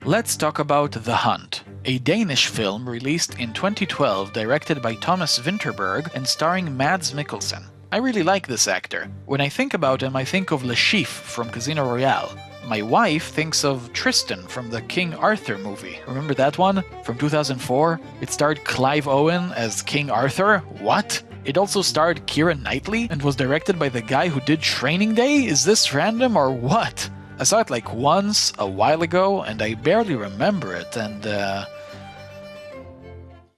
Let's talk about The Hunt, a Danish film released in 2012 directed by Thomas Vinterberg and starring Mads Mikkelsen. I really like this actor. When I think about him, I think of Le Chiffre from Casino Royale. My wife thinks of Tristan from the King Arthur movie. Remember that one? From 2004? It starred Clive Owen as King Arthur? What? It also starred Keira Knightley and was directed by the guy who did Training Day? Is this random or what? I saw it like once, a while ago, and I barely remember it, and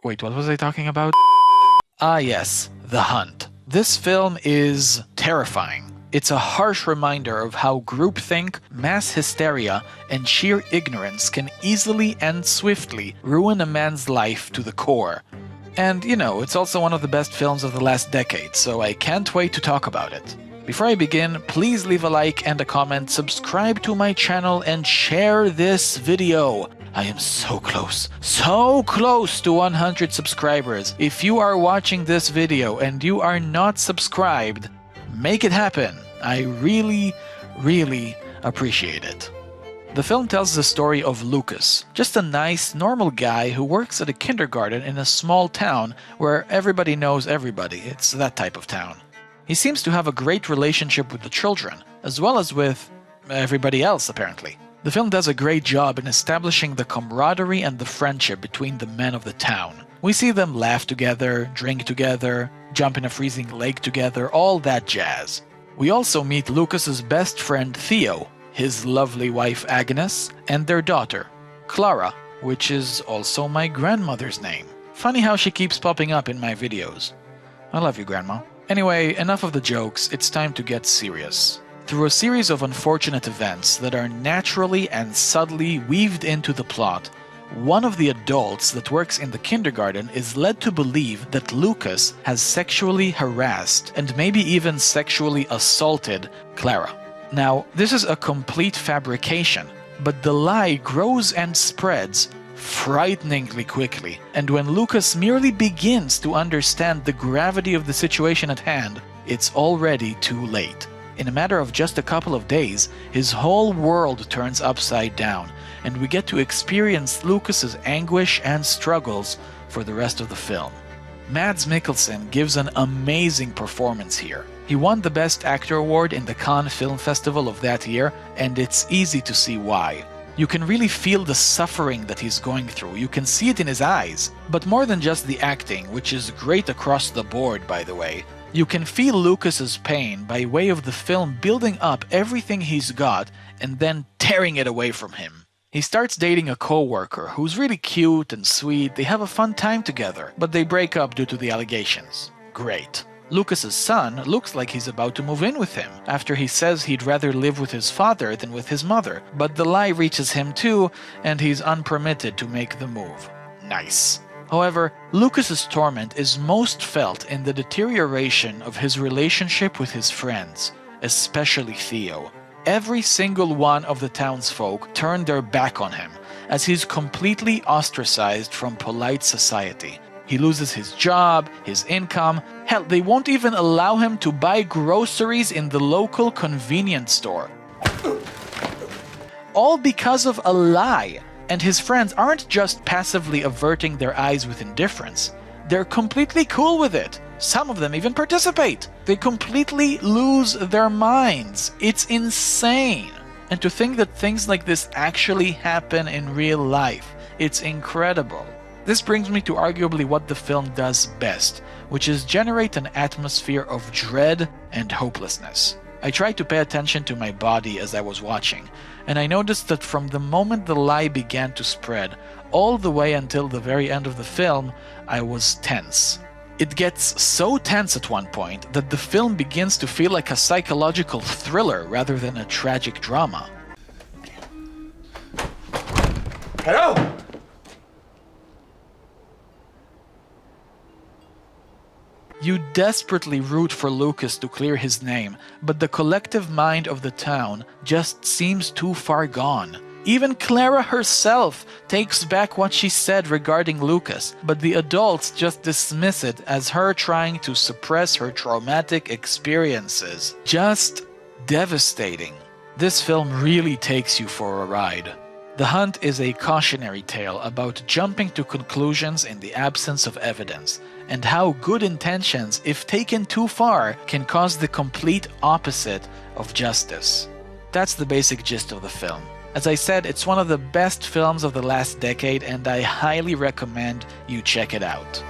Wait, what was I talking about? Ah yes, The Hunt. This film is terrifying. It's a harsh reminder of how groupthink, mass hysteria, and sheer ignorance can easily and swiftly ruin a man's life to the core. And, you know, it's also one of the best films of the last decade, so I can't wait to talk about it. Before I begin, please leave a like and a comment, subscribe to my channel, and share this video. I am so close to 100 subscribers. If you are watching this video and you are not subscribed, make it happen. I really appreciate it. The film tells the story of Lucas, just a nice, normal guy who works at a kindergarten in a small town where everybody knows everybody. It's that type of town. He seems to have a great relationship with the children, as well as with everybody else, apparently. The film does a great job in establishing the camaraderie and the friendship between the men of the town. We see them laugh together, drink together, jump in a freezing lake together, all that jazz. We also meet Lucas's best friend Theo, his lovely wife Agnes, and their daughter, Clara, which is also my grandmother's name. Funny how she keeps popping up in my videos. I love you, Grandma. Anyway, enough of the jokes, it's time to get serious. Through a series of unfortunate events that are naturally and subtly weaved into the plot, one of the adults that works in the kindergarten is led to believe that Lucas has sexually harassed and maybe even sexually assaulted Clara. Now, this is a complete fabrication, but the lie grows and spreads frighteningly quickly, and when Lucas merely begins to understand the gravity of the situation at hand, it's already too late. In a matter of just a couple of days, his whole world turns upside down, and we get to experience Lucas's anguish and struggles for the rest of the film. Mads Mikkelsen gives an amazing performance here. He won the Best Actor award in the Cannes Film Festival of that year, and it's easy to see why. You can really feel the suffering that he's going through. You can see it in his eyes. But more than just the acting, which is great across the board, by the way, you can feel Lucas's pain by way of the film building up everything he's got and then tearing it away from him. He starts dating a co-worker who's really cute and sweet. They have a fun time together, but they break up due to the allegations. Great. Lucas's son looks like he's about to move in with him after he says he'd rather live with his father than with his mother, but the lie reaches him too, and he's unpermitted to make the move. Nice. However, Lucas's torment is most felt in the deterioration of his relationship with his friends, especially Theo. Every single one of the townsfolk turned their back on him, as he's completely ostracized from polite society. He loses his job, his income. Hell, they won't even allow him to buy groceries in the local convenience store. All because of a lie. And his friends aren't just passively averting their eyes with indifference. They're completely cool with it. Some of them even participate. They completely lose their minds. It's insane. And to think that things like this actually happen in real life, it's incredible. This brings me to arguably what the film does best, which is generate an atmosphere of dread and hopelessness. I tried to pay attention to my body as I was watching, and I noticed that from the moment the lie began to spread, all the way until the very end of the film, I was tense. It gets so tense at one point that the film begins to feel like a psychological thriller rather than a tragic drama. Hello? You desperately root for Lucas to clear his name, but the collective mind of the town just seems too far gone. Even Clara herself takes back what she said regarding Lucas, but the adults just dismiss it as her trying to suppress her traumatic experiences. Just devastating. This film really takes you for a ride. The Hunt is a cautionary tale about jumping to conclusions in the absence of evidence, and how good intentions, if taken too far, can cause the complete opposite of justice. That's the basic gist of the film. As I said, it's one of the best films of the last decade, and I highly recommend you check it out.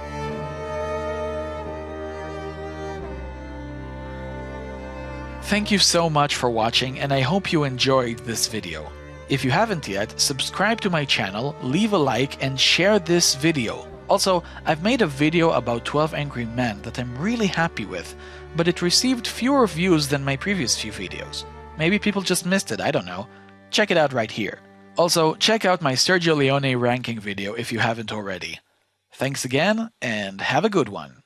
Thank you so much for watching, and I hope you enjoyed this video. If you haven't yet, subscribe to my channel, leave a like, and share this video. Also, I've made a video about 12 Angry Men that I'm really happy with, but it received fewer views than my previous few videos. Maybe people just missed it, I don't know. Check it out right here. Also, check out my Sergio Leone ranking video if you haven't already. Thanks again, and have a good one.